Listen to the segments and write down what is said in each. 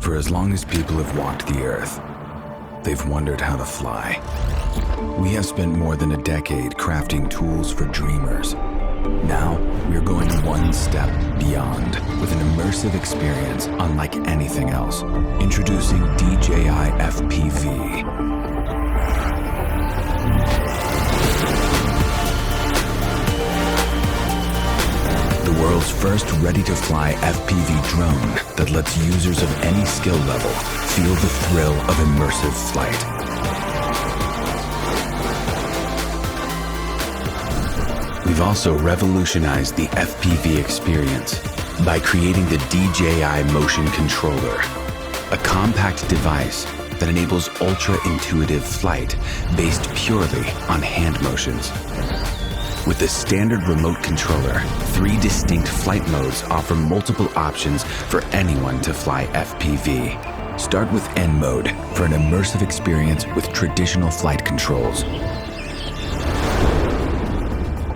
For as long as people have walked the earth, they've wondered how to fly. We have spent more than a decade crafting tools for dreamers. Now, we're going one step beyond with an immersive experience unlike anything else. Introducing DJI FPV. The world's first ready-to-fly FPV drone that lets users of any skill level feel the thrill of immersive flight. We've also revolutionized the FPV experience by creating the DJI Motion Controller, a compact device that enables ultra-intuitive flight based purely on hand motions. With the standard remote controller, 3 distinct flight modes offer multiple options for anyone to fly FPV. Start with N mode for an immersive experience with traditional flight controls.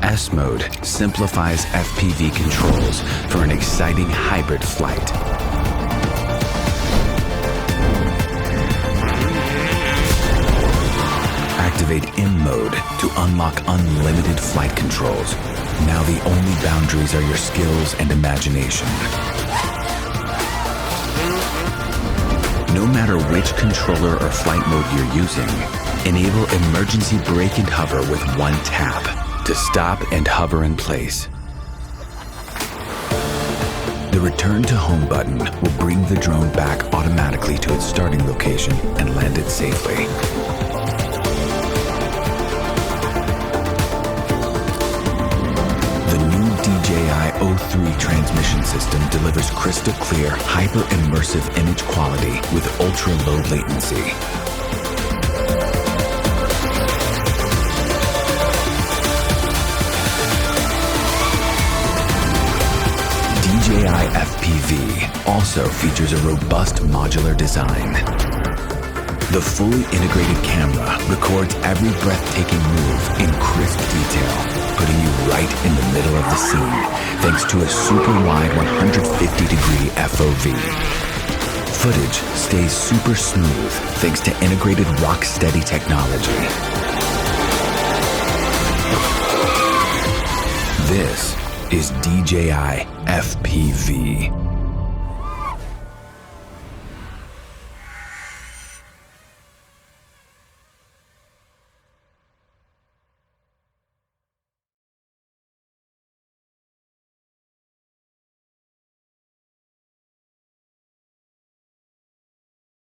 S mode simplifies FPV controls for an exciting hybrid flight. Activate M mode to unlock unlimited flight controls. Now the only boundaries are your skills and imagination. No matter which controller or flight mode you're using, enable emergency brake and hover with one tap to stop and hover in place. The return to home button will bring the drone back automatically to its starting location and land it safely. DJI O3 transmission system delivers crystal clear, hyper-immersive image quality with ultra-low latency. DJI FPV also features a robust modular design. The fully integrated camera records every breathtaking move in crisp detail, putting you right in the middle of the scene thanks to a super wide 150-degree FOV. Footage stays super smooth thanks to integrated rock-steady technology. This is DJI FPV.